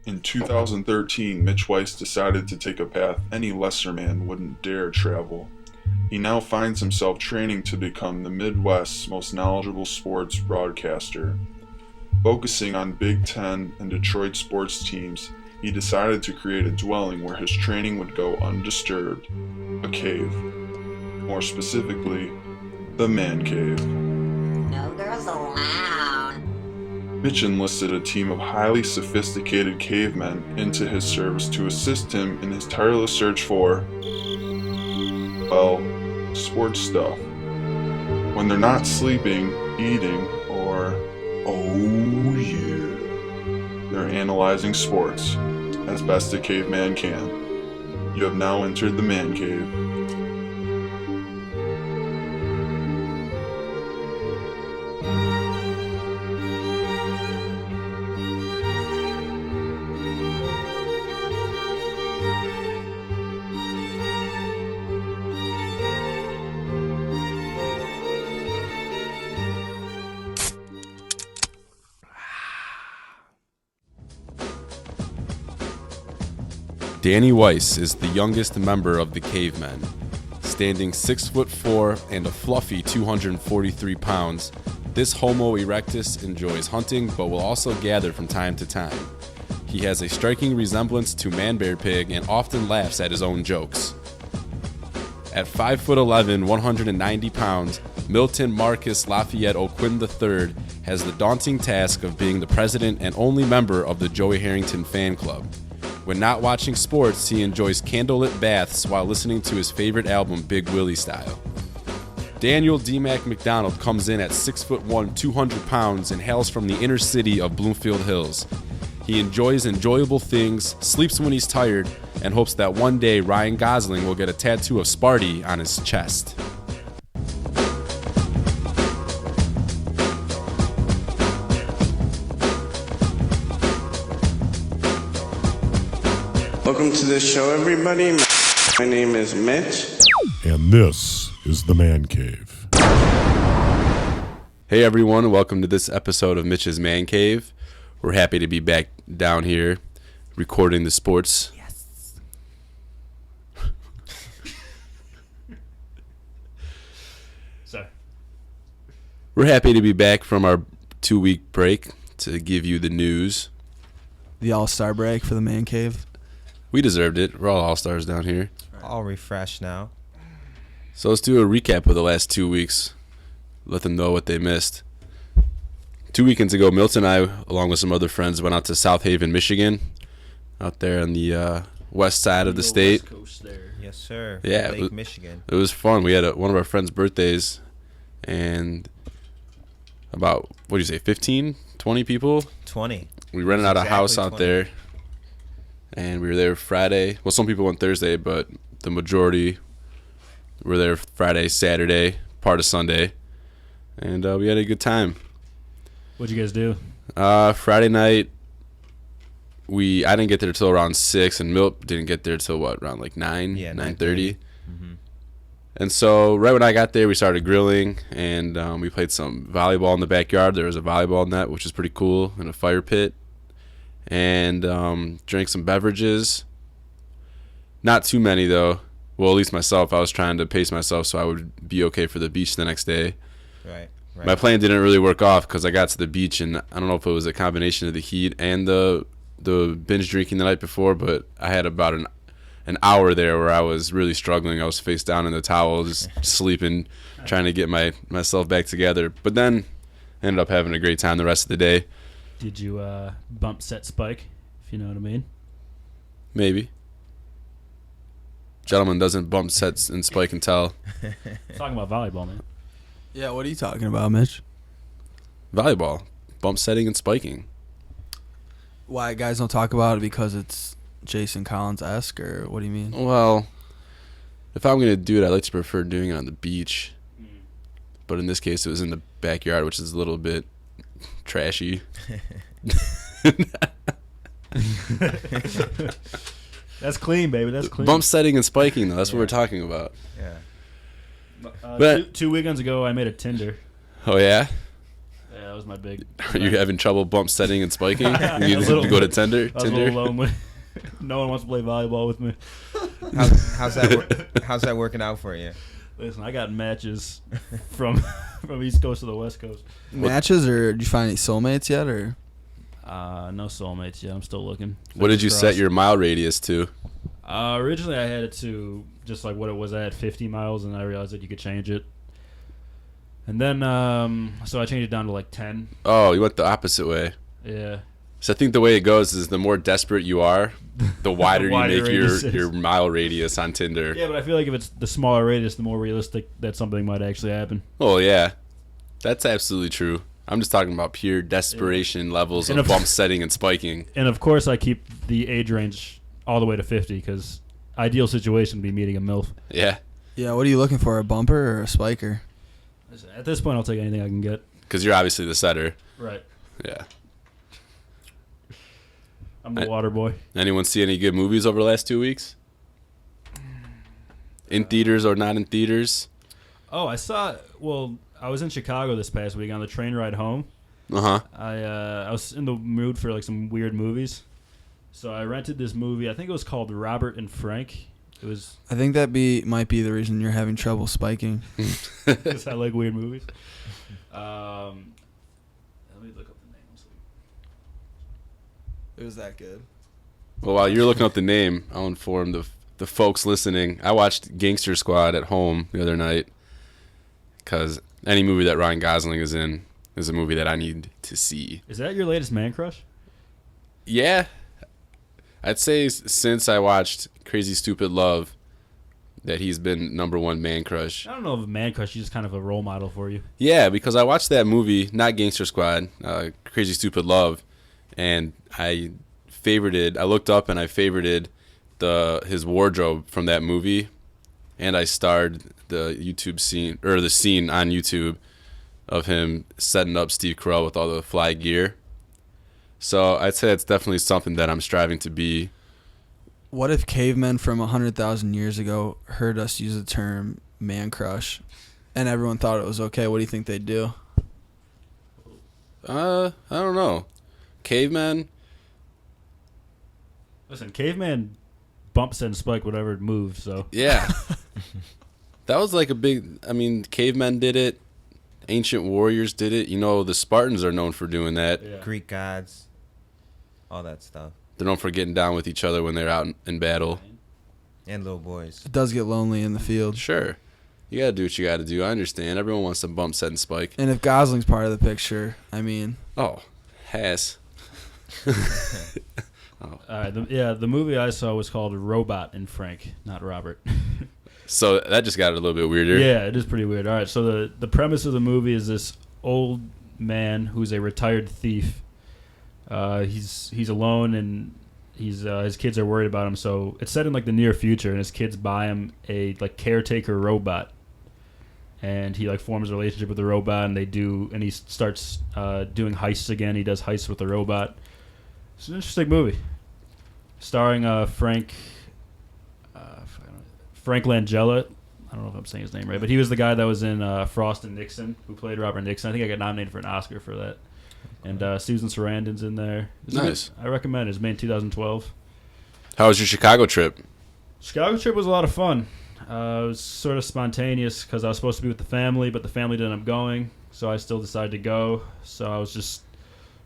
In 2013, Mitch Weiss decided to take a path any lesser man wouldn't dare travel. He now finds himself training to become the Midwest's most knowledgeable sports broadcaster. Focusing on Big Ten and Detroit sports teams, he decided to create a dwelling where his training would go undisturbed, a cave. More specifically, the man cave. No girls allowed. Mitch enlisted a team of highly sophisticated cavemen into his service to assist him in his tireless search for, well, sports stuff. When they're not sleeping, eating, or, oh yeah, they're analyzing sports as best a caveman can. You have now entered the man cave. Danny Weiss is the youngest member of the Cavemen. Standing 6'4" and a fluffy 243 pounds, this Homo erectus enjoys hunting but will also gather from time to time. He has a striking resemblance to Man-Bear Pig and often laughs at his own jokes. At 5'11", 190 pounds, Milton Marcus Lafayette O'Quinn III has the daunting task of being the president and only member of the Joey Harrington fan club. When not watching sports, he enjoys candlelit baths while listening to his favorite album, Big Willie Style. Daniel D-Mac McDonald comes in at 6'1", 200 pounds and hails from the inner city of Bloomfield Hills. He enjoys enjoyable things, sleeps when he's tired, and hopes that one day Ryan Gosling will get a tattoo of Sparty on his chest. Welcome to the show, everybody. My name is Mitch. And this is the Man Cave. Hey everyone, welcome to this episode of Mitch's Man Cave. We're happy to be back down here recording the sports. Yes. Sorry. We're happy to be back from our 2-week break to give you the news. The all-star break for the Man Cave. We deserved it. We're all stars down here. All refreshed now. So let's do a recap of the last 2 weeks. Let them know what they missed. 2 weekends ago, Milton and I, along with some other friends, went out to South Haven, Michigan, out there on the west side of the state. West Coast there. Yes, sir. Yeah, Lake Michigan. It was fun. We had one of our friends' birthdays, and about, what do you say, 15, 20 people? 20. We rented out a Exactly house out 20. there, and we were there Friday. Well, some people went Thursday, but the majority were there Friday, Saturday, part of Sunday, and we had a good time. What'd you guys do? Friday night, I didn't get there till around 6, and Milt didn't get there till around like 9, Yeah, 9:30. Mm-hmm. And so right when I got there, we started grilling, and we played some volleyball in the backyard. There was a volleyball net, which is pretty cool, and a fire pit, and drank some beverages. Not too many, though. Well, at least myself. I was trying to pace myself so I would be okay for the beach the next day. Right. My plan didn't really work off because I got to the beach, and I don't know if it was a combination of the heat and the binge drinking the night before, but I had about an hour there where I was really struggling. I was face down in the towel, just sleeping, trying to get myself back together. But then ended up having a great time the rest of the day. Did you bump set Spike, if you know what I mean? Maybe. Gentleman doesn't bump sets and Spike and tell. Talking about volleyball, man. Yeah, what are you talking about, Mitch? Volleyball. Bump setting and spiking. Why guys don't talk about it because it's Jason Collins-esque, or what do you mean? Well, if I'm going to do it, I like to prefer doing it on the beach. But in this case, it was in the backyard, which is a little bit trashy. That's clean, baby. That's clean. Bump setting and spiking, though. That's what we're talking about. Yeah. But- two weekends ago, I made a Tinder. Oh, yeah? Yeah, was my big. Are you having trouble bump setting and spiking? You need A to little go to bit. Tinder. I was a little lonely. No one wants to play volleyball with me. How's that working out for you? Listen, I got matches from East Coast to the West Coast. Matches, or did you find any soulmates yet, or? No soulmates yet. I'm still looking. What did you Fingers set crossed. your mile radius to? Originally, I had it to just like what it was at 50 miles, and I realized that you could change it. And then, so I changed it down to like 10. Oh, you went the opposite way. Yeah. So I think the way it goes is the more desperate you are, the wider, wider you make radius is. your mile radius on Tinder. Yeah, but I feel like if it's the smaller radius, the more realistic that something might actually happen. Oh, yeah. That's absolutely true. I'm just talking about pure desperation levels And of of- bump setting and spiking. And of course, I keep the age range all the way to 50 because ideal situation would be meeting a MILF. Yeah, Yeah, what are you looking for, a bumper or a spiker? Listen, at this point, I'll take anything I can get. because you're obviously the setter. Right. Yeah. I'm the water boy. Anyone see any good movies over the last 2 weeks? In theaters or not in theaters? Oh, I was in Chicago this past week on the train ride home. Uh-huh. I was in the mood for like some weird movies. So I rented this movie. I think it was called Robert and Frank. It was I think that might be the reason you're having trouble spiking. because I like weird movies. Let me look up the name. It was that good. Well, while you're looking up the name, I'll inform the folks listening. I watched Gangster Squad at home the other night because any movie that Ryan Gosling is in is a movie that I need to see. Is that your latest man crush? Yeah. I'd say since I watched Crazy Stupid Love that he's been number one man crush. I don't know if a man crush. He's just kind of a role model for you. Yeah, because I watched that movie, not Gangster Squad, Crazy Stupid Love, and I looked up and I favorited his wardrobe from that movie, and I starred the scene on YouTube of him setting up Steve Carell with all the fly gear. So I'd say it's definitely something that I'm striving to be. What if cavemen from 100,000 years ago heard us use the term man crush and everyone thought it was okay? What do you think they'd do? I don't know. Caveman? Listen, caveman bumps and spike whatever it moves. So Yeah. That was like cavemen did it. Ancient warriors did it. You know, the Spartans are known for doing that. yeah. Greek gods, all that stuff, They're known for getting down with each other when they're out in battle. and little boys. It does get lonely in the field. Sure. You gotta do what you gotta do. I understand. Everyone wants to bump, set, and spike. And if Gosling's part of the picture, I mean, Oh, Haas. All right. The movie I saw was called Robot and Frank, not Robert. So that just got a little bit weirder. Yeah, it is pretty weird. All right, so the premise of the movie is this old man who's a retired thief. He's alone and his kids are worried about him. So it's set in like the near future, and his kids buy him a like caretaker robot, and he like forms a relationship with the robot, and he starts doing heists again. He does heists with the robot. It's an interesting movie, starring Frank Langella. I don't know if I'm saying his name right, but he was the guy that was in Frost and Nixon, who played Robert Nixon. I think I got nominated for an Oscar for that. And Susan Sarandon's in there. Nice. I recommend it. It's made in 2012. How was your Chicago trip? Chicago trip was a lot of fun. It was sort of spontaneous because I was supposed to be with the family, but the family didn't end up going, so I still decided to go. So I was just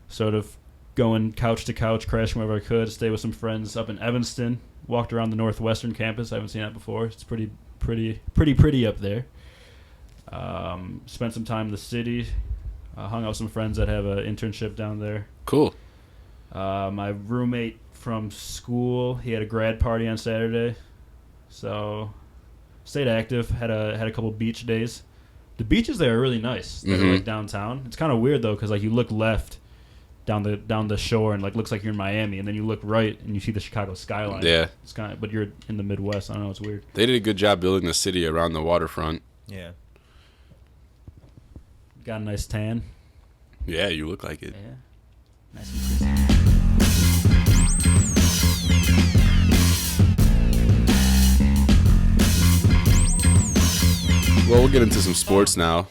sort of going couch to couch, crashing wherever I could, stay with some friends up in Evanston. Walked around the Northwestern campus. I haven't seen that before. It's pretty up there. Spent some time in the city. Hung out with some friends that have an internship down there. Cool. My roommate from school, he had a grad party on Saturday, so stayed active. Had a couple beach days. The beaches there are really nice. They're like downtown. It's kind of weird though, because like you look left down the shore and like looks like you're in Miami, and then you look right and you see the Chicago skyline. Yeah. It's kind of, but you're in the Midwest. I don't know. It's weird. They did a good job building the city around the waterfront. Yeah. Got a nice tan. Yeah, you look like it. Yeah. Nice and crisp. Well, we'll get into some sports now.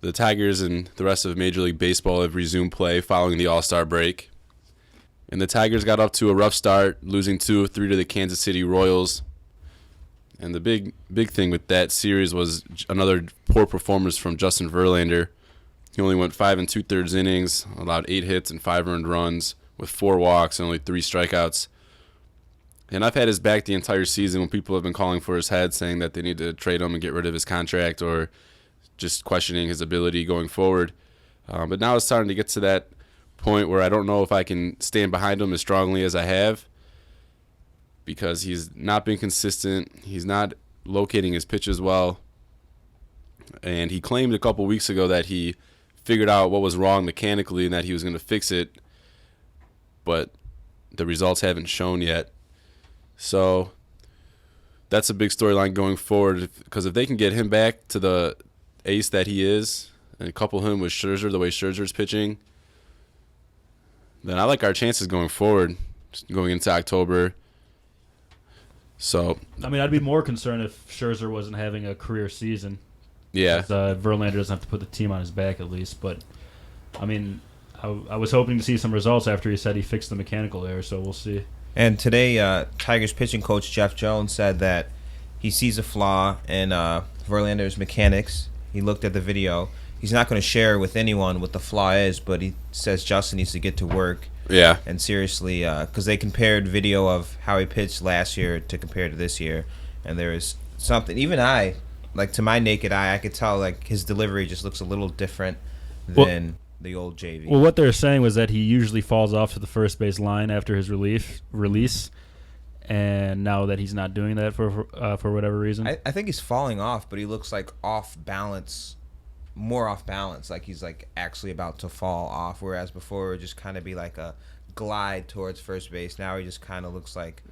The Tigers and the rest of Major League Baseball have resumed play following the All-Star break. And the Tigers got up to a rough start, losing 2 of 3 to the Kansas City Royals. And the big thing with that series was another poor performance from Justin Verlander. He only went 5 2/3 innings, allowed 8 hits and 5 earned runs, with 4 walks and only 3 strikeouts. And I've had his back the entire season when people have been calling for his head, saying that they need to trade him and get rid of his contract or just questioning his ability going forward. But now it's starting to get to that point where I don't know if I can stand behind him as strongly as I have, because he's not been consistent. He's not locating his pitches well. And he claimed a couple weeks ago that he figured out what was wrong mechanically and that he was going to fix it. But the results haven't shown yet. So that's a big storyline going forward, because if they can get him back to the ace that he is and couple him with Scherzer the way Scherzer's pitching, then I like our chances going forward, going into October. So I mean, I'd be more concerned if Scherzer wasn't having a career season. yeah, Verlander doesn't have to put the team on his back at least. But I mean, I was hoping to see some results after he said he fixed the mechanical error. So we'll see. And today, Tigers pitching coach Jeff Jones said that he sees a flaw in Verlander's mechanics. He looked at the video. He's not going to share with anyone what the flaw is, but he says Justin needs to get to work. yeah. And seriously, because they compared video of how he pitched last year to compare to this year, and there is something. Even I, like to my naked eye, I could tell like his delivery just looks a little different than the old JV. Well, what they're saying was that he usually falls off to the first base line after his release, and now that he's not doing that for whatever reason. I think he's falling off, but he looks like off balance, more off balance, like he's like actually about to fall off, whereas before it would just kind of be like a glide towards first base. Now he just kind of looks like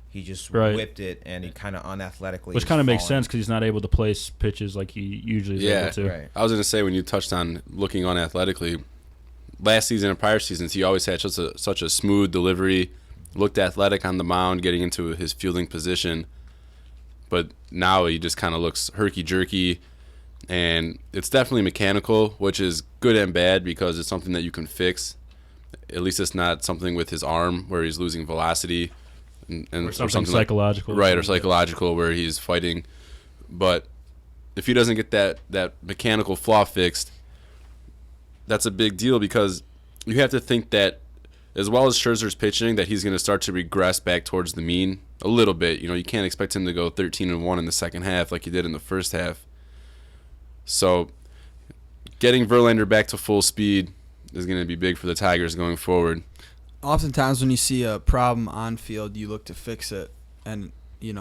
he just whipped it, and he kind of unathletically, which kind of makes sense because he's not able to place pitches like he usually is able to. Right. I was going to say, when you touched on looking unathletically, last season and prior seasons, he always had such a smooth delivery, looked athletic on the mound, getting into his fielding position. But now he just kind of looks herky-jerky, and it's definitely mechanical, which is good and bad because it's something that you can fix. At least it's not something with his arm where he's losing velocity. Or something psychological. Right, or psychological where he's fighting. But if he doesn't get that mechanical flaw fixed, that's a big deal, because you have to think that as well as Scherzer's pitching, that he's going to start to regress back towards the mean a little bit. You can't expect him to go 13-1 in the second half like he did in the first half. So getting Verlander back to full speed is going to be big for the Tigers going forward. Oftentimes when you see a problem on field, you look to fix it, and you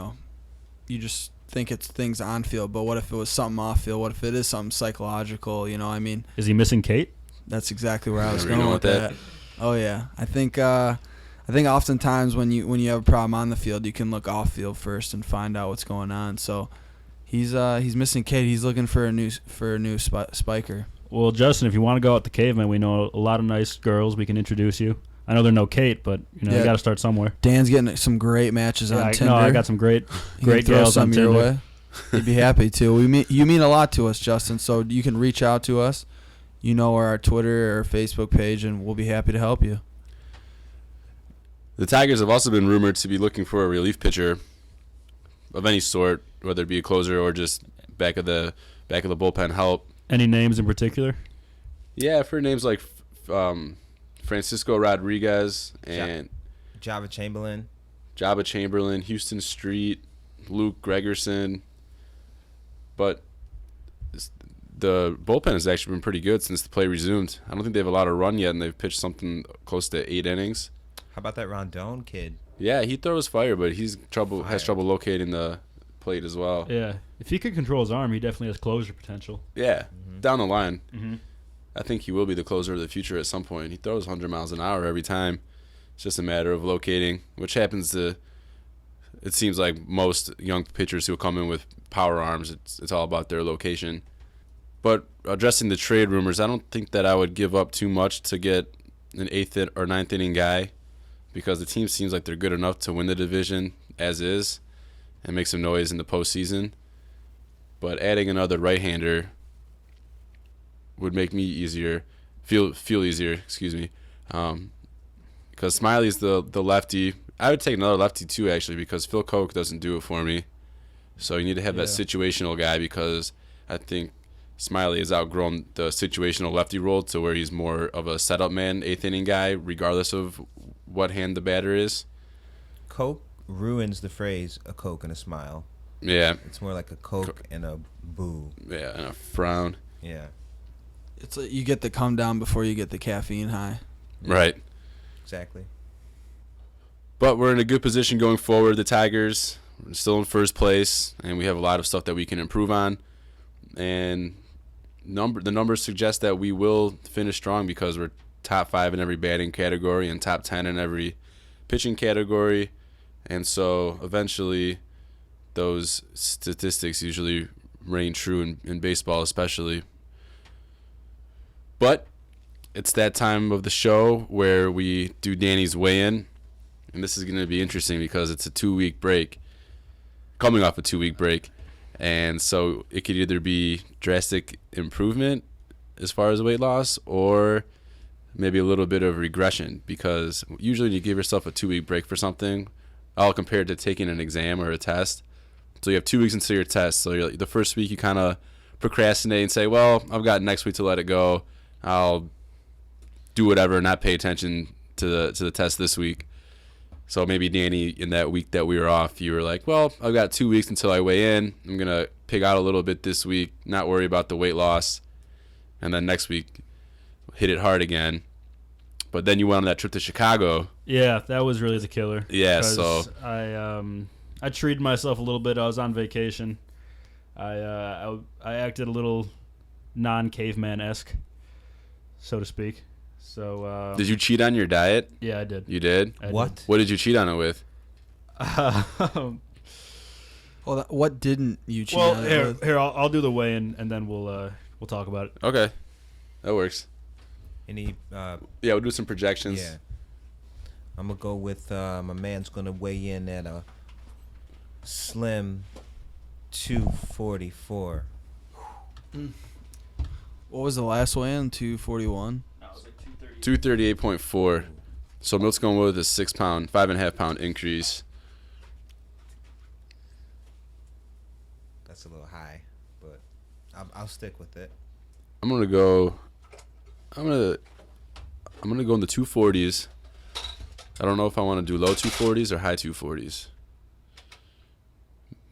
just think it's things on field. But what if it was something off field? What if it is something psychological? I mean, Is he missing Kate? that's exactly where I was Never going know with that. that. Oh yeah, I think oftentimes when you have a problem on the field, you can look off field first and find out what's going on. So he's missing Kate. He's looking for a new spiker. Well, Justin, if you want to go out the caveman, we know a lot of nice girls we can introduce you. I know they're no Kate, but you Yeah. got to start somewhere. Dan's getting some great matches on Tinder. No, I got some great He can throw gals on some your Tinder. way. He'd be happy to. You mean a lot to us, Justin. So you can reach out to us. Our Twitter or Facebook page, and we'll be happy to help you. The Tigers have also been rumored to be looking for a relief pitcher of any sort, whether it be a closer or just back of the bullpen help. Any names in particular? Yeah, for names like Francisco Rodriguez and Java Chamberlain. Jabba Chamberlain, Houston Street, Luke Gregerson. But the bullpen has actually been pretty good since the play resumed. I don't think they have a lot of run yet, and they've pitched something close to 8 innings. How about that Rondon kid? Yeah, he throws fire, but has trouble locating the plate as well. Yeah. If he could control his arm, he definitely has closer potential. Yeah, down the line. Mm-hmm. I think he will be the closer of the future at some point. He throws 100 miles an hour every time. It's just a matter of locating, which happens to, it seems like most young pitchers who come in with power arms, it's all about their location. But addressing the trade rumors, I don't think that I would give up too much to get an 8th or 9th inning guy, because the team seems like they're good enough to win the division as is and make some noise in the postseason. But adding another right-hander would make me feel easier. Excuse me, because Smiley's the lefty. I would take another lefty too, actually, because Phil Koch doesn't do it for me. So you need to have that situational guy, because I think Smiley has outgrown the situational lefty role to where he's more of a setup man, 8th inning guy, regardless of what hand the batter is. Coke ruins the phrase "a Coke and a smile." Yeah. It's more like a Coke and a boo. Yeah, and a frown. Yeah. It's like you get the come down before you get the caffeine high. Yeah. Right. Exactly. But we're in a good position going forward. The Tigers are still in first place, and we have a lot of stuff that we can improve on. And the numbers suggest that we will finish strong, because we're top 5 in every batting category and top 10 in every pitching category. And so eventually those statistics usually reign true in baseball especially. But it's that time of the show where we do Danny's weigh-in. And this is going to be interesting because it's a 2-week break, coming off a 2-week break. And so it could either be drastic improvement as far as weight loss, or maybe a little bit of regression, because usually when you give yourself a 2-week break for something, I'll compare it to taking an exam or a test. So you have 2 weeks until your test. So the first week you kind of procrastinate and say, well, I've got next week to let it go. I'll do whatever and not pay attention to the test this week. So maybe, Danny, in that week that we were off, you were like, well, I've got 2 weeks until I weigh in. I'm going to pig out a little bit this week, not worry about the weight loss. And then next week, hit it hard again. But then you went on that trip to Chicago. Yeah, that was really the killer. Yeah, 'Cause so I treated myself a little bit. I was on vacation. I acted a little non-caveman-esque, so to speak. So did you cheat on your diet? Yeah, I did. You did? I What? What did you cheat on it with? did. Well, what didn't you cheat Well, on it with? here I'll do the weigh-in, and then we'll talk about it. Okay, that works. Any? Yeah, we'll do some projections. Yeah. I'm gonna go with my man's gonna weigh in at a slim 244. What was the last weigh-in? 241. 238.4. So Milt's going with a 5.5 pound increase. That's a little high, but I'll stick with it. I'm gonna go in the 240s. I don't know if I want to do low 240s or high 240s.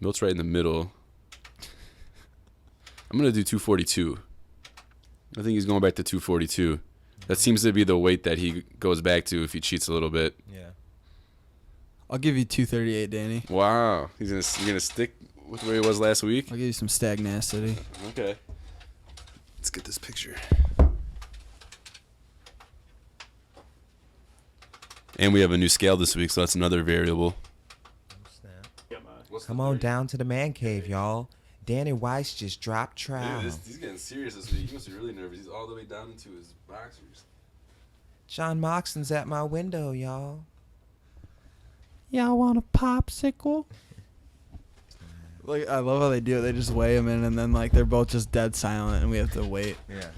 Milt's right in the middle. I'm gonna do 242. I think he's going back to 242. That seems to be the weight that he goes back to if he cheats a little bit. Yeah. I'll give you 238, Danny. Wow, you're gonna stick with where he was last week. I'll give you some stagnacity. Okay. Let's get this picture. And we have a new scale this week, so that's another variable. Come on down to the man cave, y'all. Danny Weiss just dropped trout. He's getting serious this week. He must be really nervous. He's all the way down into his boxers. John Moxon's at my window, y'all. Y'all want a popsicle? Like, I love how they do it. They just weigh them in, and then like they're both just dead silent, and we have to wait. Yeah.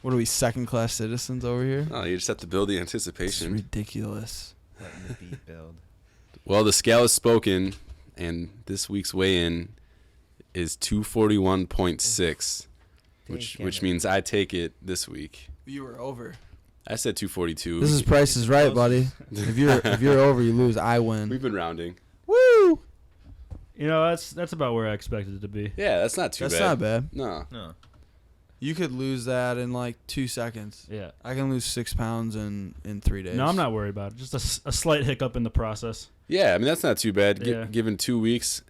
What are we, second-class citizens over here? Oh, you just have to build the It's anticipation. ridiculous. Letting the beat build. Well, the scale is spoken, and this week's weigh-in is 241.6, which means I take it this week. You were over. I said 242. This is Price is Right, buddy. If you're over, you lose. I win. We've been rounding. Woo! You know, that's about where I expected it to be. Yeah, that's not too That's bad. not bad. No. No. You could lose that in like 2 seconds. Yeah. I can lose 6 pounds in 3 days. No, I'm not worried about it. Just a slight hiccup in the process. Yeah, I mean, that's not too bad. Yeah. Given 2 weeks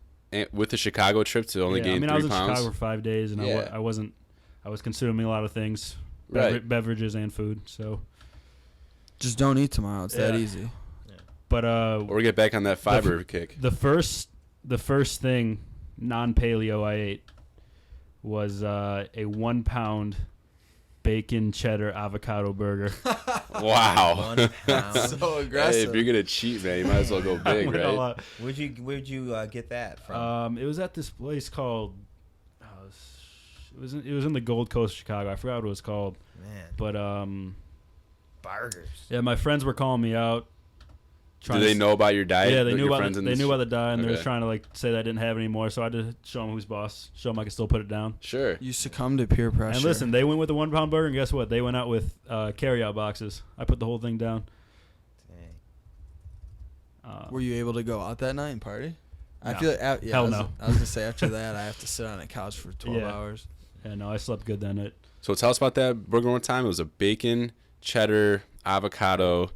with the Chicago trip to only gain 3 I was pounds. in Chicago for 5 days, and Yeah. I was consuming a lot of things, Right. beverages and food. So, Just don't eat tomorrow. It's that Yeah. easy. but Or get back on that fiber kick. the first thing non-paleo I ate was a 1 pound bacon cheddar avocado burger. Wow. 1 pound. So Hey, aggressive. if you're gonna cheat, man, you might as well go big, Went a right? lot. Where'd you get that from? It was at this place called It was in the Gold Coast, Chicago. I forgot what it was called. Man, But burgers. yeah, my friends were calling me out. Do they know about your diet? Yeah, they knew your about friends in they this- knew about the diet, and they were Okay. trying to like say that I didn't have it anymore. So I had to show them who's boss, show them I could still put it down. Sure. You succumb to peer pressure. And listen, they went with the 1 pound burger, and guess what? They went out with carry-out boxes. I put the whole thing down. Dang. Were you able to go out that night and party? I No. feel like, Hell no. I was gonna say after that I have to sit on a couch for 12 Yeah. hours. Yeah, no, I slept good that night. So tell us about that burger one time. It was a bacon, cheddar, avocado,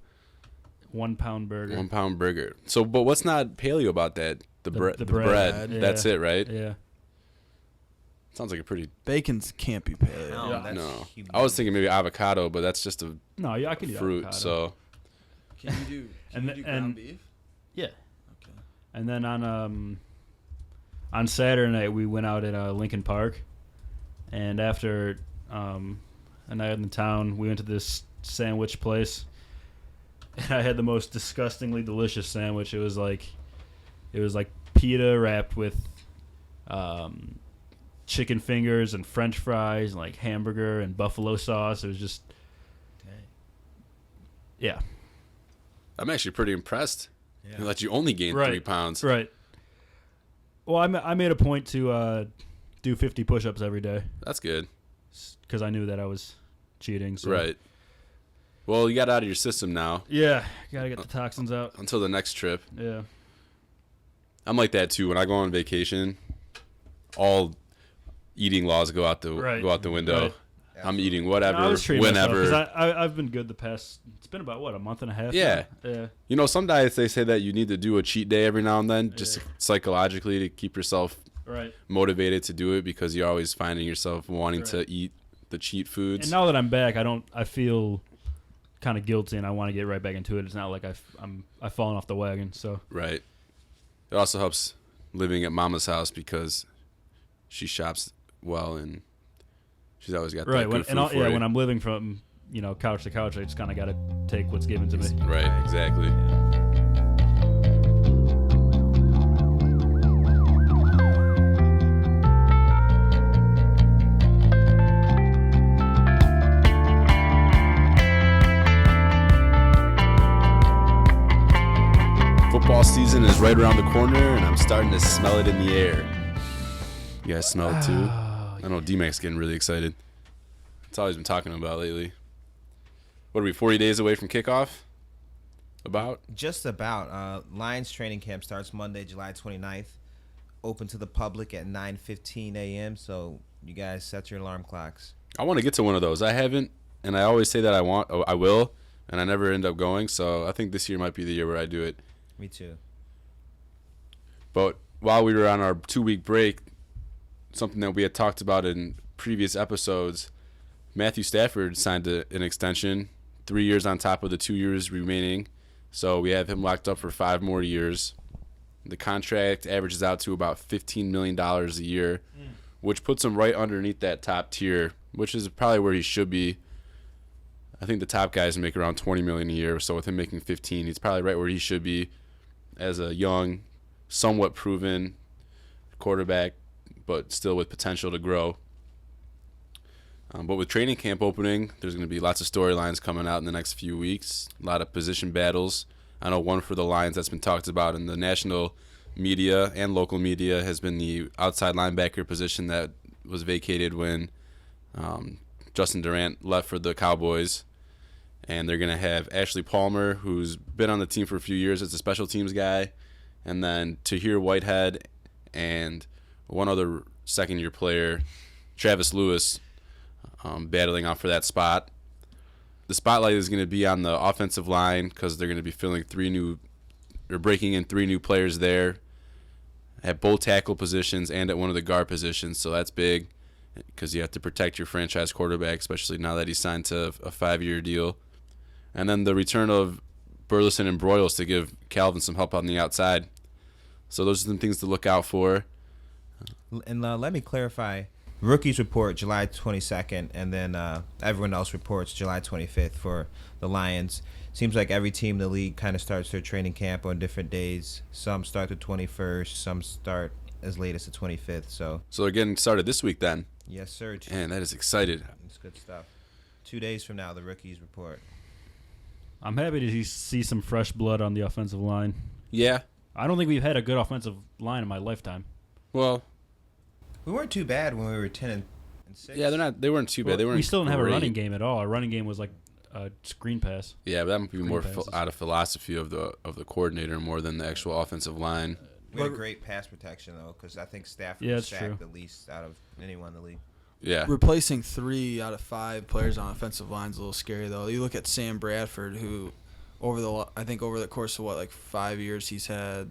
1 pound burger. 1 pound burger. So, but what's not paleo about that? The bread. the The bread. bread. Yeah. That's it, right? Yeah. Sounds like a pretty. Bacons can't be paleo. No, Yeah. that's No, huge. I was thinking maybe avocado, but that's just a No, yeah, I can eat fruit. avocado. So Can you do? And Can the- you do ground and- beef? Yeah. Okay. And then on Saturday night we went out at Lincoln Park, and after a night in the town, we went to this sandwich place, and I had the most disgustingly delicious sandwich. It was like pita wrapped with chicken fingers and French fries and like hamburger and buffalo sauce. It was just Dang. yeah. I'm actually pretty impressed. Yeah. They let you only gain 3 pounds. Right. Well, I made a point to do 50 push-ups every day That's good. because I knew that I was cheating. So. Right. Well, you got out of your system now Yeah, gotta get the toxins out. until the next trip. Yeah. I'm like that too. When I go on vacation, all eating laws go out the window. Right. I'm eating whatever, I was treating whenever. myself, 'cause I've been good the past. It's been about a month and a half. Yeah. now? Yeah. You know, some diets they say that you need to do a cheat day every now and then, just psychologically to keep yourself Right. motivated to do it, because you're always finding yourself wanting Right. to eat the cheat foods. And now that I'm back, I feel kind of guilty, and I want to get right back into it. It's not like I've fallen off the wagon. So Right. It also helps living at Mama's house because she shops well and she's always got that right good when food for you. when I'm living from couch to couch, I just kind of got to take what's given to me. Right, exactly. Football season is right around the corner, and I'm starting to smell it in the air. You guys smell it too? I know D-Mac's getting really excited. That's all he's been talking about lately. What are we, 40 days away from kickoff? About? Just about. Lions training camp starts Monday, July 29th. Open to the public at 9:15 a.m. So you guys set your alarm clocks. I want to get to one of those. I haven't, and I always say that I will, and I never end up going. So I think this year might be the year where I do it. Me too. But while we were on our 2-week break, something that we had talked about in previous episodes, Matthew Stafford signed an extension, 3 years on top of the 2 years remaining. So we have him locked up for 5 more years. The contract averages out to about $15 million a year, which puts him right underneath that top tier, which is probably where he should be. I think the top guys make around $20 million a year, so with him making 15, he's probably right where he should be as a young, somewhat proven quarterback, but still with potential to grow. But with training camp opening, there's going to be lots of storylines coming out in the next few weeks, a lot of position battles. I know one for the Lions that's been talked about in the national media and local media has been the outside linebacker position that was vacated when Justin Durant left for the Cowboys. And they're going to have Ashley Palmer, who's been on the team for a few years as a special teams guy, and then Tahir Whitehead and one other second-year player, Travis Lewis, battling out for that spot. The spotlight is going to be on the offensive line because they're going to be breaking in 3 new players there at both tackle positions and at one of the guard positions. So that's big because you have to protect your franchise quarterback, especially now that he's signed to a 5-year deal. And then the return of Burleson and Broyles to give Calvin some help on the outside. So those are some things to look out for. And let me clarify. Rookies report July 22nd, and then everyone else reports July 25th for the Lions. Seems like every team in the league kind of starts their training camp on different days. Some start the 21st, some start as late as the 25th. So they're getting started this week then. Yes, sir. Man, that is excited. It's good stuff. 2 days from now, the rookies report. I'm happy to see some fresh blood on the offensive line. Yeah. I don't think we've had a good offensive line in my lifetime. Well, We weren't too bad when we were 10 and 6. yeah, they weren't too bad. They weren't. We still don't have a great. running game at all. Our running game was like a screen pass. Yeah, but that might be Screen more passes. out of philosophy of the coordinator more than the actual offensive line. We had great pass protection, though, because I think Stafford Yeah, was that's true. sacked the least out of anyone in the league. Yeah. Replacing 3 out of 5 players on offensive line is a little scary, though. You look at Sam Bradford, who over the course of like 5 years, he's had,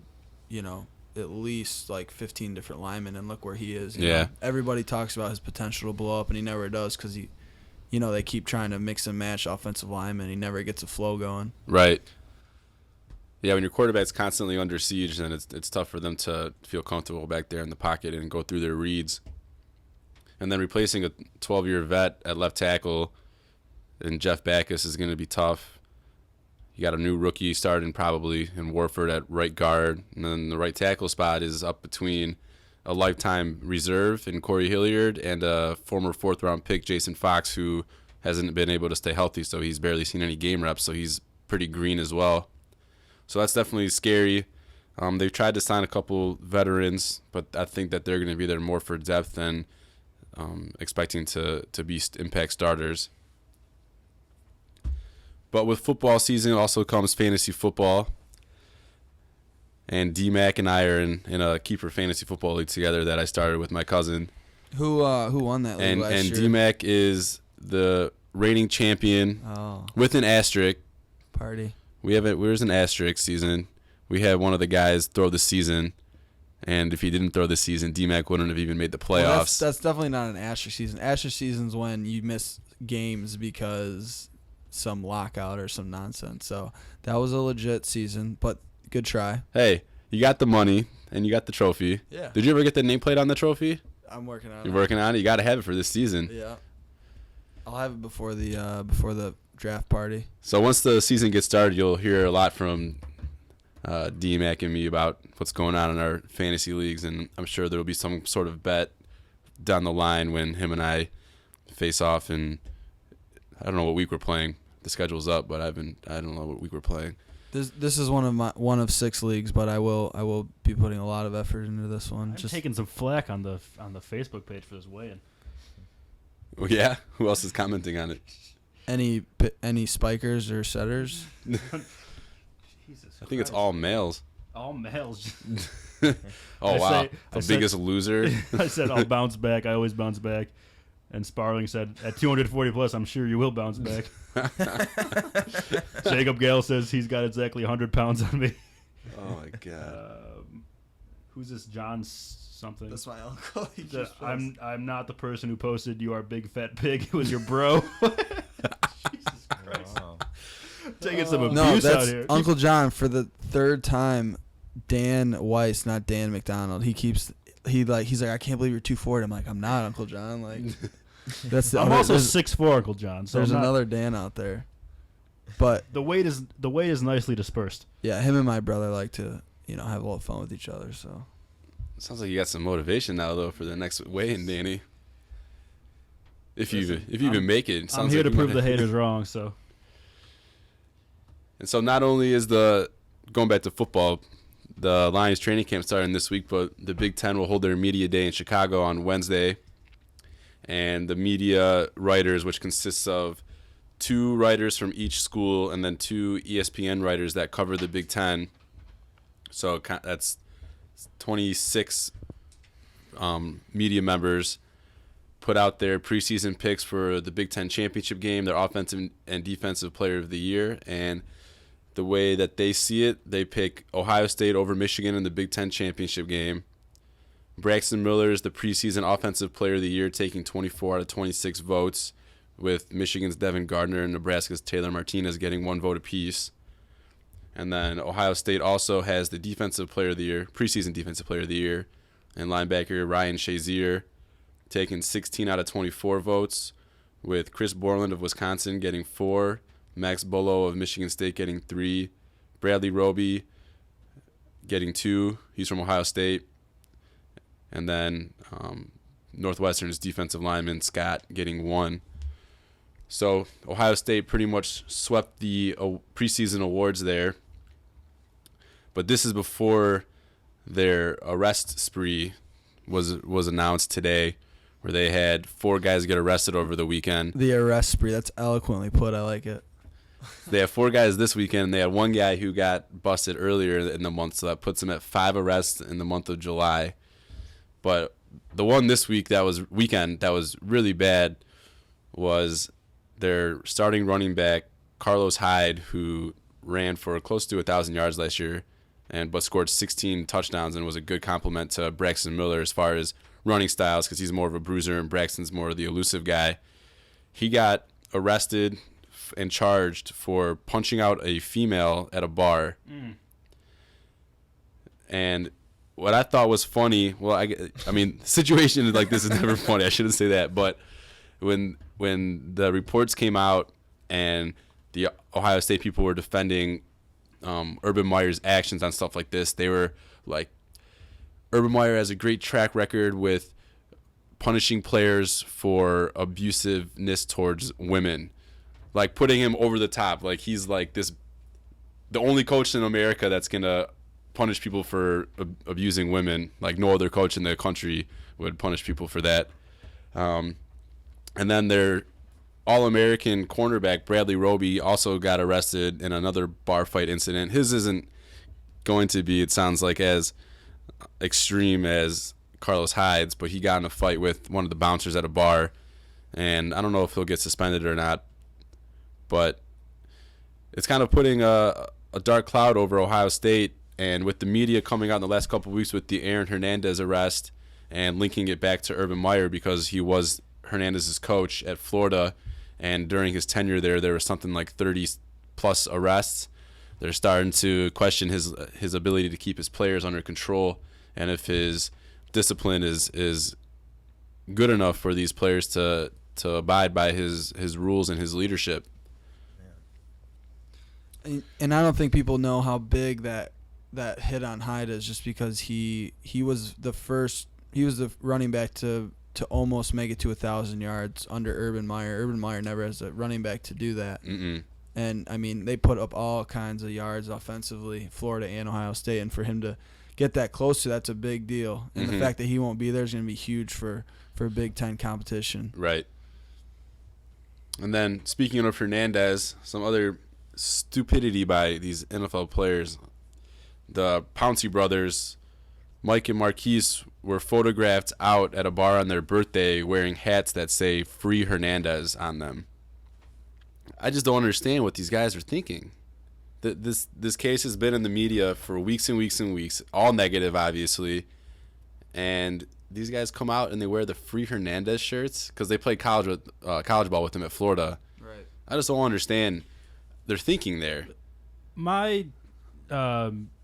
at least like 15 different linemen, and look where he is. You Yeah. know? Everybody talks about his potential to blow up, and he never does because they keep trying to mix and match offensive linemen. He never gets a flow going. Right. Yeah, when your quarterback's constantly under siege, then it's tough for them to feel comfortable back there in the pocket and go through their reads. And then replacing a 12-year vet at left tackle and Jeff Backus is going to be tough. You got a new rookie starting probably in Warford at right guard. And then the right tackle spot is up between a lifetime reserve in Corey Hilliard and a former fourth-round pick, Jason Fox, who hasn't been able to stay healthy, so he's barely seen any game reps, so he's pretty green as well. So that's definitely scary. They've tried to sign a couple veterans, but I think that they're going to be there more for depth than expecting to be impact starters. But with football season also comes fantasy football. And D-Mac and I are in a keeper fantasy football league together that I started with my cousin. Who won that league last And year? D-Mac is the reigning champion Oh, with an asterisk. party. Where's an asterisk season? We had one of the guys throw the season, and if he didn't throw the season, D-Mac wouldn't have even made the playoffs. Well, that's definitely not an asterisk season. Asterisk season's when you miss games because some lockout or some nonsense. So that was a legit season, but good try. Hey, you got the money and you got the trophy. Yeah. Did you ever get the nameplate on the trophy? I'm working on You're it. working on it. You got to have it for this season. Yeah. I'll have it before the draft party. So once the season gets started, you'll hear a lot from D-Mac and me about what's going on in our fantasy leagues, and I'm sure there will be some sort of bet down the line when him and I face off. And I don't know what week we're playing. The schedule's up, but I don't know what week we're playing. This is one of 6 leagues, but I will be putting a lot of effort into this one. I'm taking some flack on the Facebook page for this weigh-in. Well, yeah. Who else is commenting on it? any spikers or setters. Jesus I think it's all males. all males. Oh I wow, say- the I said- biggest loser. I said I'll bounce back. I always bounce back. And Sparling said, at 240 plus, I'm sure you will bounce back. Jacob Gale says he's got exactly 100 pounds on me. Oh my god. Who's this? John something. That's my uncle. He Said, just posted. I'm not the person who posted "You are a big fat pig." It was your bro. Jesus Christ! Wow. Taking some abuse No, out that's here. Uncle John for the 3rd time. Dan Weiss, not Dan McDonald. He's like, I can't believe you're 240. I'm like, I'm not, Uncle John. Like, that's the I'm other, also there's, 6'4", Uncle John. So there's I'm not- another Dan out there. But The weight is nicely dispersed. yeah, him and my brother like to have a little fun with each other. So Sounds like you got some motivation now though for the next weigh-in, Danny. If you even make it, I'm sounds here like to you prove the might- haters wrong. So And so not only is going back to football, the Lions training camp starting this week, but the Big Ten will hold their media day in Chicago on Wednesday. And the media writers, which consists of 2 writers from each school and then 2 ESPN writers that cover the Big Ten. So that's 26 media members put out their preseason picks for the Big Ten championship game, their offensive and defensive player of the year. And the way that they see it, they pick Ohio State over Michigan in the Big Ten championship game. Braxton Miller is the preseason offensive player of the year, taking 24 out of 26 votes, with Michigan's Devin Gardner and Nebraska's Taylor Martinez getting 1 vote apiece. And then Ohio State also has the defensive player of the year, preseason defensive player of the year, and linebacker Ryan Shazier taking 16 out of 24 votes, with Chris Borland of Wisconsin getting 4, Max Bolo of Michigan State getting 3, Bradley Roby getting 2. He's from Ohio State. And then Northwestern's defensive lineman, Scott, getting 1. So Ohio State pretty much swept the preseason awards there. But this is before their arrest spree was announced today, where they had 4 guys get arrested over the weekend. The arrest spree, that's eloquently put. I like it. They have 4 guys this weekend. They had 1 guy who got busted earlier in the month, so that puts them at 5 arrests in the month of July. But the one this weekend that was really bad was their starting running back, Carlos Hyde, who ran for close to 1,000 yards last year, but scored 16 touchdowns and was a good compliment to Braxton Miller as far as running styles, because he's more of a bruiser and Braxton's more of the elusive guy. He got arrested and charged for punching out a female at a bar. And what I thought was funny, well, I mean, situations like this is never funny. I shouldn't say that, but when the reports came out and the Ohio State people were defending Urban Meyer's actions on stuff like this, they were like, Urban Meyer has a great track record with punishing players for abusiveness towards women, like putting him over the top. Like he's like the only coach in America that's gonna punish people for abusing women. Like no other coach in the country would punish people for that. And then their All-American cornerback Bradley Roby also got arrested in another bar fight incident. His isn't going to be, it sounds like, as extreme as Carlos Hyde's, but he got in a fight with one of the bouncers at a bar, and I don't know if he'll get suspended or not, but it's kind of putting a dark cloud over Ohio State. And with the media coming out in the last couple of weeks with the Aaron Hernandez arrest and linking it back to Urban Meyer because he was Hernandez's coach at Florida, and during his tenure there was something like 30 plus arrests. They're starting to question his ability to keep his players under control, and if his discipline is good enough for these players to abide by his rules and his leadership. And I don't think people know how big that hit on Hyde is, just because he was the running back to almost make it to 1,000 yards under Urban Meyer. Urban Meyer never has a running back to do that. And I mean, they put up all kinds of yards offensively, Florida and Ohio State, and for him to get that close to that's a big deal. And the fact that he won't be there is going to be huge for Big Ten competition. Right. And then speaking of Hernandez, some other stupidity by these NFL players. The Pouncey brothers, Mike and Marquise, were photographed out at a bar on their birthday wearing hats that say "Free Hernandez" on them. I just don't understand what these guys are thinking. This case has been in the media for weeks and weeks and weeks, all negative, obviously. And these guys come out and they wear the Free Hernandez shirts because they played college ball with him at Florida. Right. I just don't understand their thinking there. My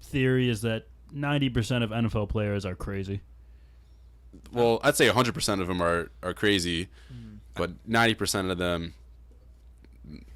theory is that 90% of NFL players are crazy. Well, I'd say 100% of them are crazy, but 90% of them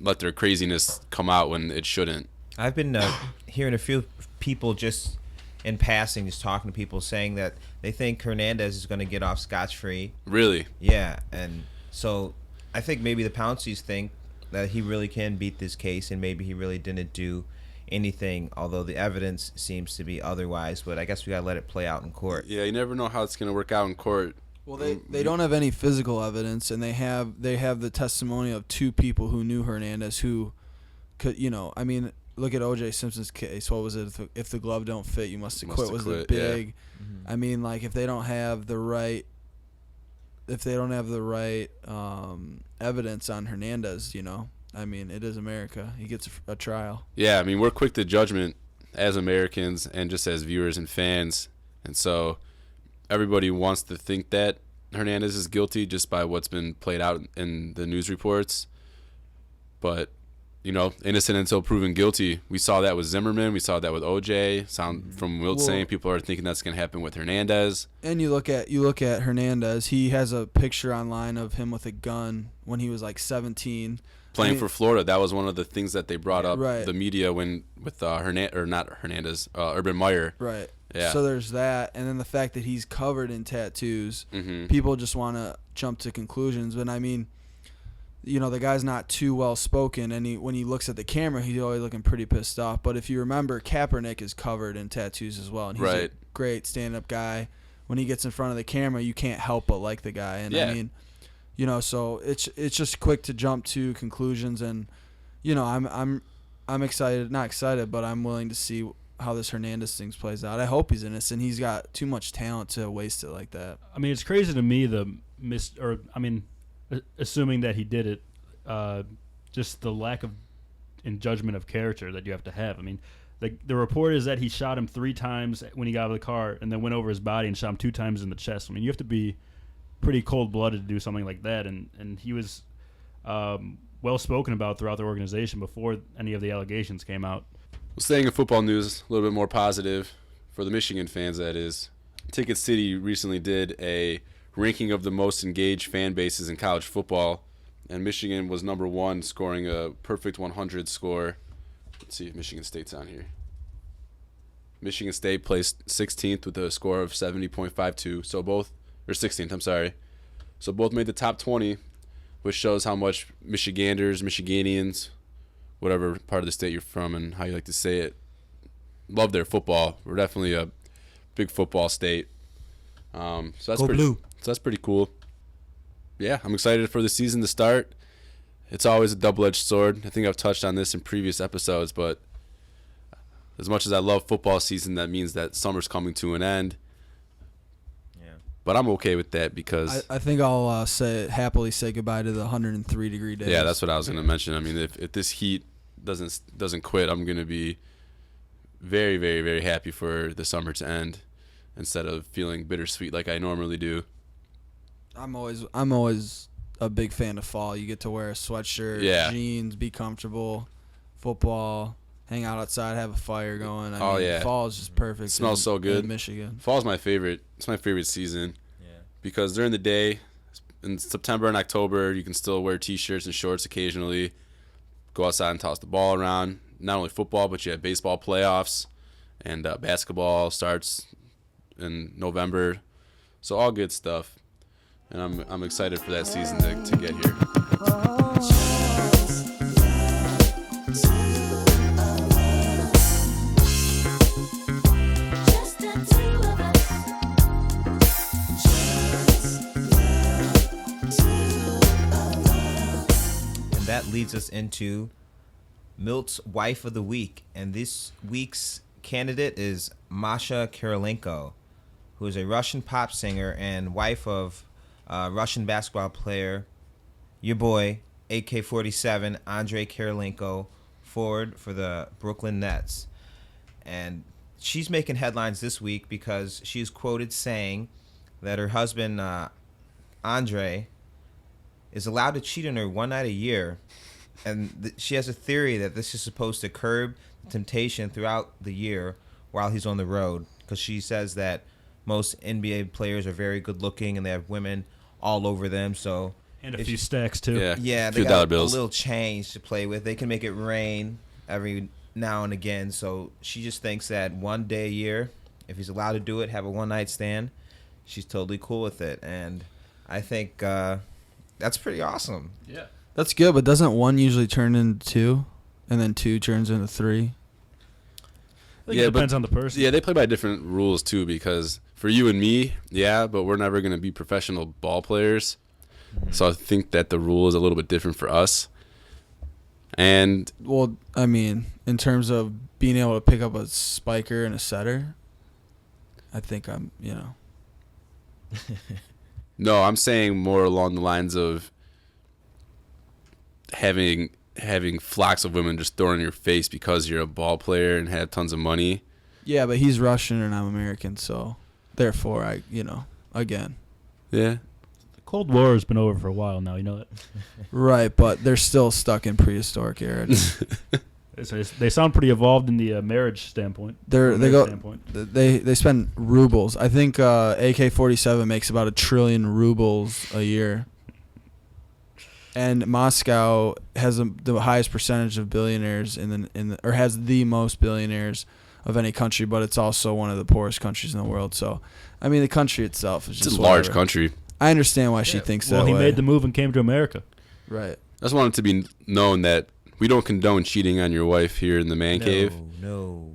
let their craziness come out when it shouldn't. I've been hearing a few people just in passing, just talking to people, saying that they think Hernandez is going to get off scotch-free. Really? Yeah, and so I think maybe the Pounceys think that he really can beat this case, and maybe he really didn't do anything, although the evidence seems to be otherwise. But I guess we got to let it play out in court. Yeah, you never know how it's going to work out in court. Well, they don't have any physical evidence, and they have the testimony of 2 people who knew Hernandez who could, I mean, look at O.J. Simpson's case. What was it? If the glove don't fit, you must have quit. Was the big? Yeah. I mean, like if they don't have the right evidence on Hernandez, I mean, it is America. He gets a trial. Yeah, I mean, we're quick to judgment as Americans and just as viewers and fans, and so everybody wants to think that Hernandez is guilty just by what's been played out in the news reports. But, innocent until proven guilty. We saw that with Zimmerman. We saw that with OJ. From Wilt saying people are thinking that's going to happen with Hernandez. And you look at Hernandez. He has a picture online of him with a gun when he was like 17. playing for Florida. That was one of the things that they brought up, Right. the media, when with Urban Meyer. Right. Yeah. So there's that, and then the fact that he's covered in tattoos. Mm-hmm. People just want to jump to conclusions, but I mean, the guy's not too well spoken, and when he looks at the camera, he's always looking pretty pissed off. But if you remember, Kaepernick is covered in tattoos as well, and he's a great stand-up guy. When he gets in front of the camera, you can't help but like the guy, and I mean, so it's just quick to jump to conclusions, and I'm excited, not excited, but I'm willing to see how this Hernandez thing plays out. I hope he's innocent. He's got too much talent to waste it like that. I mean, it's crazy to me assuming that he did it, just the lack of in judgment of character that you have to have. I mean, the report is that he shot him 3 times when he got out of the car, and then went over his body and shot him 2 times in the chest. I mean, you have to be pretty cold-blooded to do something like that, and he was well spoken about throughout the organization before any of the allegations came out. Well, staying in football news, a little bit more positive for the Michigan fans, that is. Ticket City recently did a ranking of the most engaged fan bases in college football, and Michigan was number 1, scoring a perfect 100 score. Let's see if Michigan State's on here. Michigan State placed 16th with a score of 70.52, or 16th, I'm sorry. So both made the top 20, which shows how much Michiganders, Michiganians, whatever part of the state you're from and how you like to say it, love their football. We're definitely a big football state. So that's pretty cool. Yeah, I'm excited for the season to start. It's always a double-edged sword. I think I've touched on this in previous episodes, but as much as I love football season, that means that summer's coming to an end. Yeah. But I'm okay with that because I think I'll happily say goodbye to the 103-degree days. Yeah, that's what I was going to mention. I mean, if this heat doesn't quit, I'm going to be very, very, very happy for the summer to end instead of feeling bittersweet like I normally do. I'm always a big fan of fall. You get to wear a sweatshirt, jeans, be comfortable, football, hang out outside, have a fire going. I mean, fall is just perfect. It smells so good. In Michigan. Fall's my favorite. It's my favorite season. Yeah. Because during the day, in September and October, you can still wear T-shirts and shorts occasionally, go outside and toss the ball around. Not only football, but you have baseball playoffs, and basketball starts in November. So all good stuff. And I'm excited for that season to get here. And that leads us into Milt's Wife of the Week. And this week's candidate is Masha Kirilenko, who is a Russian pop singer and wife of Russian basketball player, your boy, AK-47, Andrei Kirilenko, forward for the Brooklyn Nets. And she's making headlines this week because she is quoted saying that her husband, Andrei, is allowed to cheat on her one night a year. And she has a theory that this is supposed to curb the temptation throughout the year while he's on the road, because she says that most NBA players are very good looking and they have women all over them. So and a few stacks too. Yeah, they got a little change to play with. They can make it rain every now and again. So she just thinks that one day a year, if he's allowed to do it, have a one night stand, she's totally cool with it. And I think that's pretty awesome. Yeah, that's good. But doesn't one usually turn into 2, and then 2 turns into 3? I think it depends on the person. Yeah, they play by different rules too, because for you and me, but we're never going to be professional ball players. Mm-hmm. So I think that the rule is a little bit different for us. And well, I mean, in terms of being able to pick up a spiker and a setter, I think I'm. No, I'm saying more along the lines of having flocks of women just thrown in your face because you're a ball player and have tons of money. Yeah, but he's Russian and I'm American, so therefore again. Yeah. The Cold War has been over for a while now, you know that. Right, but they're still stuck in prehistoric era. They sound pretty evolved in the marriage standpoint. They spend rubles. I think AK-47 makes about 1 trillion rubles a year. and Moscow has the highest percentage of billionaires or has the most billionaires of any country, but it's also one of the poorest countries in the world. So, I mean, the country itself is just It's a large whatever. country. I understand why she thinks that Well, he way. made the move and came to America. Right. I just want it to be known that we don't condone cheating on your wife here in the man cave. No.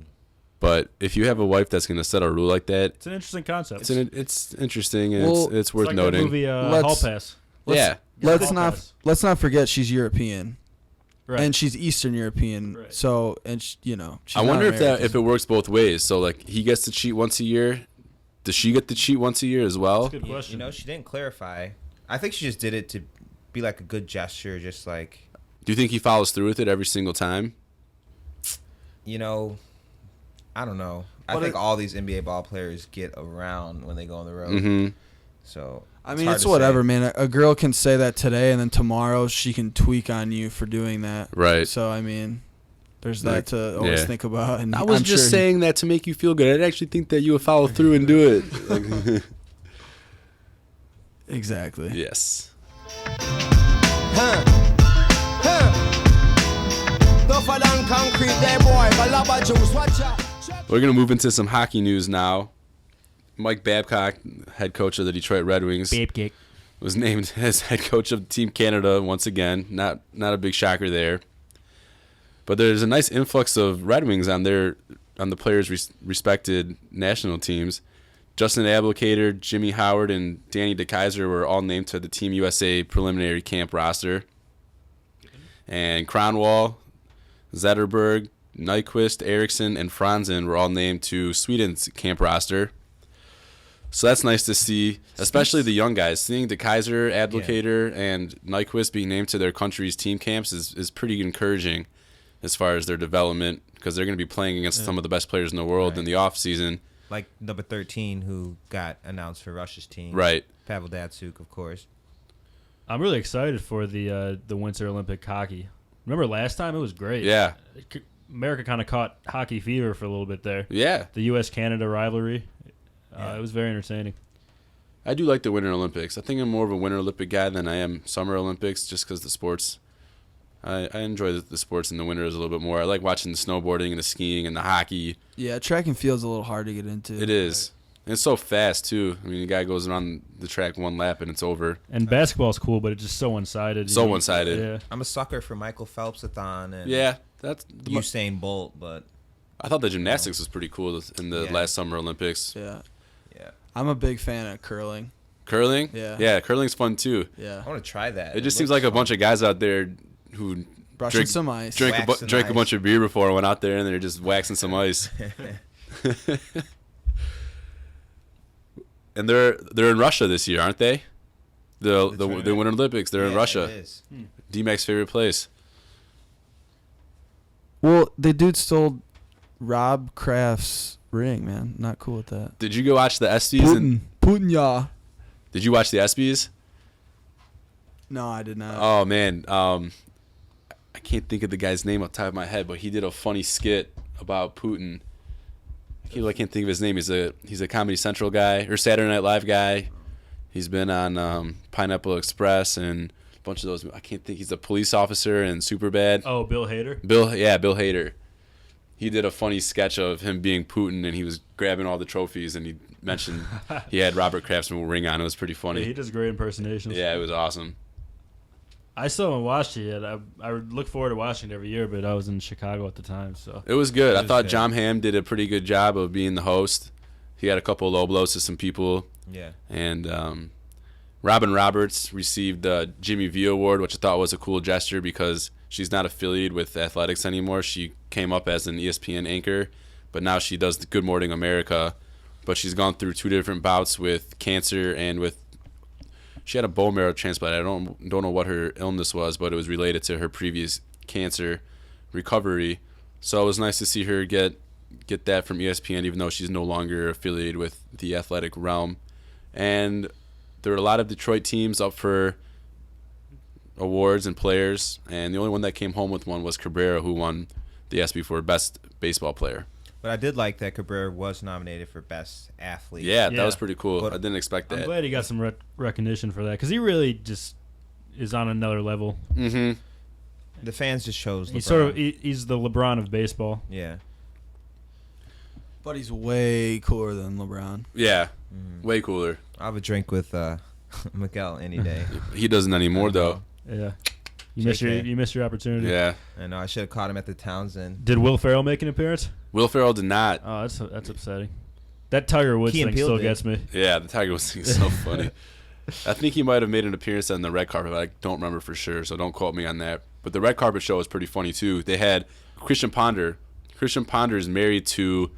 But if you have a wife that's going to set a rule like that, It's an interesting concept. it's interesting and Well, it's worth like noting. That movie, Let's- Hall Pass. Yeah. Let's not forget she's European. Right. And she's Eastern European. Right. So, and she's I wonder not if American. it works both ways. So like he gets to cheat once a year. Does she get to cheat once a year as well? That's a good question. She didn't clarify. I think she just did it to be like a good gesture, just like, Do you think he follows through with it every single time? I don't know. I But think it- all these NBA ball players get around when they go on the road. Mm-hmm. So I mean, hard it's to whatever, say. man. A girl can say that today, and then tomorrow she can tweak on you for doing that. Right. So, I mean, there's Like, that to always yeah. think about. And I was I'm just sure saying that to make you feel good. I'd actually think that you would follow through and do it. Like, Exactly. yes. We're going to move into some hockey news now. Mike Babcock, head coach of the Detroit Red Wings, was named as head coach of Team Canada once again. Not a big shocker there. But there's a nice influx of Red Wings on the players' respected national teams. Justin Abelkader, Jimmy Howard, and Danny DeKeyser were all named to the Team USA preliminary camp roster. And Kronwall, Zetterberg, Nyquist, Eriksson, and Franzen were all named to Sweden's camp roster. So that's nice to see, especially the young guys. Seeing DeKeyser, Abelkader, and Nyquist being named to their country's team camps is pretty encouraging as far as their development, because they're going to be playing against some of the best players in the world in the offseason. Like number 13, who got announced for Russia's team. Right. Pavel Datsyuk, of course. I'm really excited for the Winter Olympic hockey. Remember last time? It was great. Yeah. America kind of caught hockey fever for a little bit there. Yeah. The U.S.-Canada rivalry. It was very entertaining. I do like the Winter Olympics. I think I'm more of a Winter Olympic guy than I am Summer Olympics, just because the sports. I enjoy the sports in the winters a little bit more. I like watching the snowboarding and the skiing and the hockey. Yeah, track and field's a little hard to get into. It is. And it's so fast, too. I mean, the guy goes around the track one lap and it's over. And basketball's cool, but it's just so one-sided. So one-sided. Yeah. I'm a sucker for Michael Phelps-a-thon and Yeah. That's Usain Bolt, but I thought the gymnastics was pretty cool in the last Summer Olympics. Yeah. yeah. I'm a big fan of curling. Curling? Yeah. Yeah, curling's fun, too. Yeah. I want to try that. It just seems like a bunch of guys out there who Brushing some ice. drank Waxing a ice. bunch of beer before and went out there and they're just waxing some ice. And they're in Russia this year, aren't they? The Winter Olympics. They're in Russia. It is. D-Mac's favorite place. Well, the dude stole Rob Kraft's ring, man. Not cool with that. Did you go watch the ESPYs? Putin, yeah. Did you watch the ESPYs? No, I did not. Oh man, I can't think of the guy's name off the top of my head, but he did a funny skit about Putin. I can't think of his name. He's a Comedy Central guy or Saturday Night Live guy. He's been on Pineapple Express and a bunch of those. I can't think. He's a police officer in Superbad. Oh, Bill Hader? Bill Hader. He did a funny sketch of him being Putin, and he was grabbing all the trophies, and he mentioned he had Robert Kraft's ring on. It was pretty Yeah, funny. he does great impersonations. Yeah, it was awesome. I still haven't watched it yet. I look forward to watching it every year, but I was in Chicago at the time, so. It was good. I was thought good. John Hamm did a pretty good job of being the host. He had a couple of low blows to some people. Yeah. And Robin Roberts received the Jimmy V Award, which I thought was a cool gesture because she's not affiliated with athletics anymore. She came up as an ESPN anchor, but now she does the Good Morning America. But she's gone through 2 different bouts with cancer and with she had a bone marrow transplant. I don't know what her illness was, but it was related to her previous cancer recovery. So it was nice to see her get that from ESPN, even though she's no longer affiliated with the athletic realm. And there were a lot of Detroit teams up for awards and players, and the only one that came home with one was Cabrera, who won the ESPY for Best Baseball Player. But I did like that Cabrera was nominated for Best Athlete. Yeah, Yeah. that was pretty cool. But I didn't expect I'm that. glad he got some recognition for that because he really just is on another level. Mm-hmm. The fans just chose LeBron. He's the LeBron of baseball. Yeah. But he's way cooler than LeBron. Yeah, way cooler. I'll have a drink with Miguel any day. He doesn't anymore though. Yeah. You JK. missed your opportunity. Yeah. I know. I should have caught him at the Townsend. Did Will Ferrell make an appearance? Will Ferrell did not. Oh, that's upsetting. That Tiger Woods Key and thing Peele still did. gets me. Yeah, the Tiger Woods thing is so funny. I think he might have made an appearance on the red carpet, but I don't remember for sure, so don't quote me on that. But the red carpet show was pretty funny too. They had Christian Ponder. Christian Ponder is married to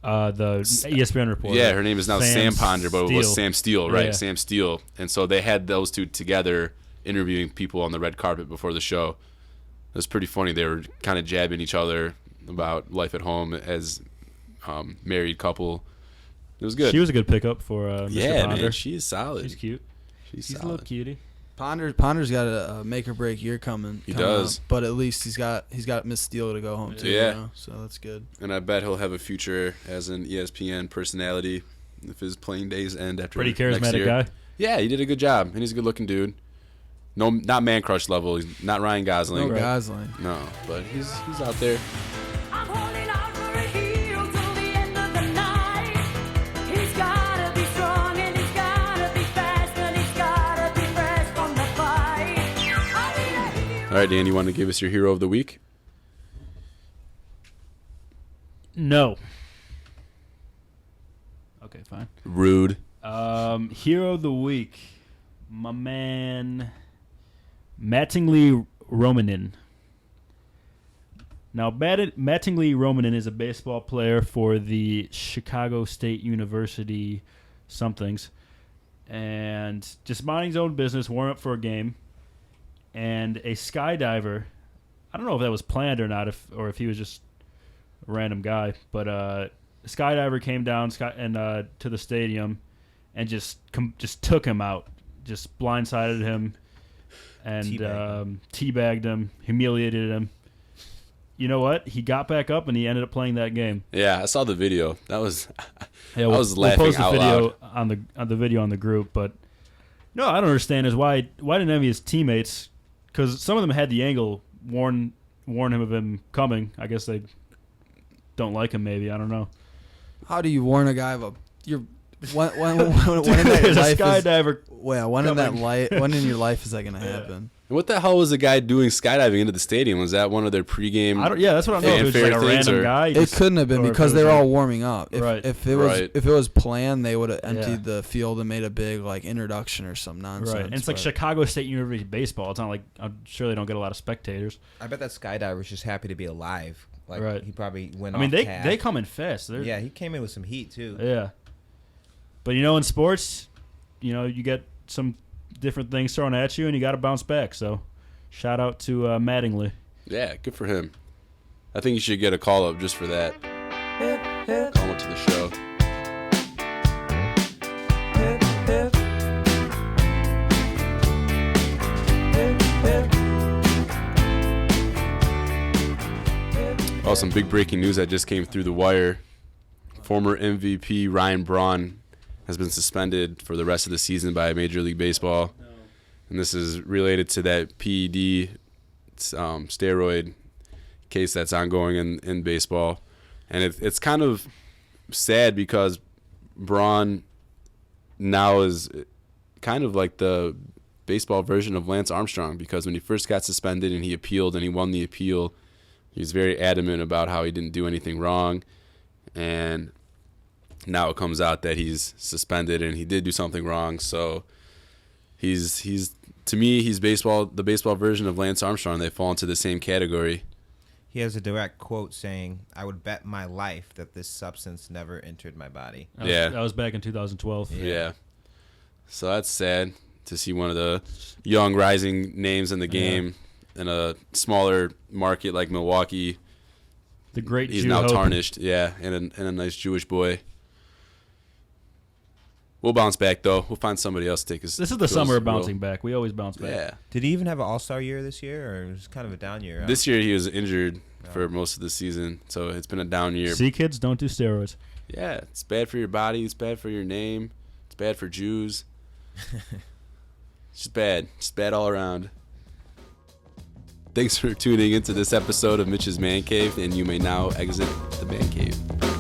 The ESPN reporter. Yeah, her name is now Sam Ponder, but it was Steele. Sam Steele, right? Yeah. Sam Steele. And so they had those two together interviewing people on the red carpet before the show. It was pretty funny. They were kind of jabbing each other about life at home as married couple. It was good. She was a good pickup for Mr. yeah, Ponder. man, she is solid. She's cute. She's She's a solid. little cutie. Ponder's got a make or break year coming. He coming does. up, but at least he's got Miss Steele to go home to. Yeah. You know? So that's good. And I bet he'll have a future as an ESPN personality if his playing days end after Pretty next charismatic year. guy. Yeah, he did a good job, and he's a good-looking dude. No, not man crush level. He's not Ryan Gosling. No Gosling. No, but he's out there. I'm holding out for a hero till the end of the night. He's gotta be strong and he's gotta be fast and he's gotta be fresh from the fight. I need a hero. All right, Dan, you want to give us your hero of the week? No. Okay, fine. Rude. Hero of the week, my man Mattingly Romanen. Now, Mattingly Romanen is a baseball player for the Chicago State University somethings, and just minding his own business, warming up for a game, and a skydiver. I don't know if that was planned or not, or if he was just a random guy, but a skydiver came down to the stadium and just took him out, just blindsided him, and teabagged him, humiliated him. You know what? He got back up and he ended up playing that game. Yeah, I saw the video. That was Yeah, I was laughing post the out video loud. on the video on the group, but no, I don't understand is why didn't any of his teammates, because some of them had the angle warn him of him coming. I guess they don't like him. Maybe I don't know. How do you warn a guy of a when in Dude, that there's a life skydiver. when in your life is that gonna happen? What the hell was the guy doing skydiving into the stadium? Was that one of their pregame? Yeah, that's what I know. If it was just like a fanfare things, random or- guy. It just- couldn't have been or if because it they was were like- all warming up. Right. If it was planned, they would have emptied the field and made a big like introduction or some nonsense. Right, and it's like but- Chicago State University baseball. It's not like, I'm sure they don't get a lot of spectators. I bet that skydiver's just happy to be alive. Like Right. he probably went. I mean, off path. they come in fast. Yeah, he came in with some heat too. Yeah. But in sports, you get some different things thrown at you, and you got to bounce back. So, shout out to Mattingly. Yeah, good for him. I think you should get a call up just for that. Call him up to the show. Oh, some big breaking news that just came through the wire. Former MVP Ryan Braun has been suspended for the rest of the season by Major League Baseball. And this is related to that PED steroid case that's ongoing in baseball. And it's kind of sad because Braun now is kind of like the baseball version of Lance Armstrong, because when he first got suspended and he appealed and he won the appeal, he was very adamant about how he didn't do anything wrong. And now it comes out that he's suspended and he did do something wrong. So he's to me, he's the baseball version of Lance Armstrong. They fall into the same category. He has a direct quote saying, "I would bet my life that this substance never entered my body." That was back in 2012. Yeah. So that's sad to see one of the young rising names in the game in a smaller market like Milwaukee. The great He's Jew now hope. tarnished, and a nice Jewish boy. We'll bounce back though. We'll find somebody else to take us. This is the summer of bouncing back. We always bounce back. Yeah. Did he even have an All-Star year this year, or it was kind of a down year? This year he was injured for most of the season, so it's been a down year. See, kids, don't do steroids. Yeah, it's bad for your body. It's bad for your name. It's bad for Jews. Just bad. Just bad all around. Thanks for tuning into this episode of Mitch's Man Cave, and you may now exit the Man Cave.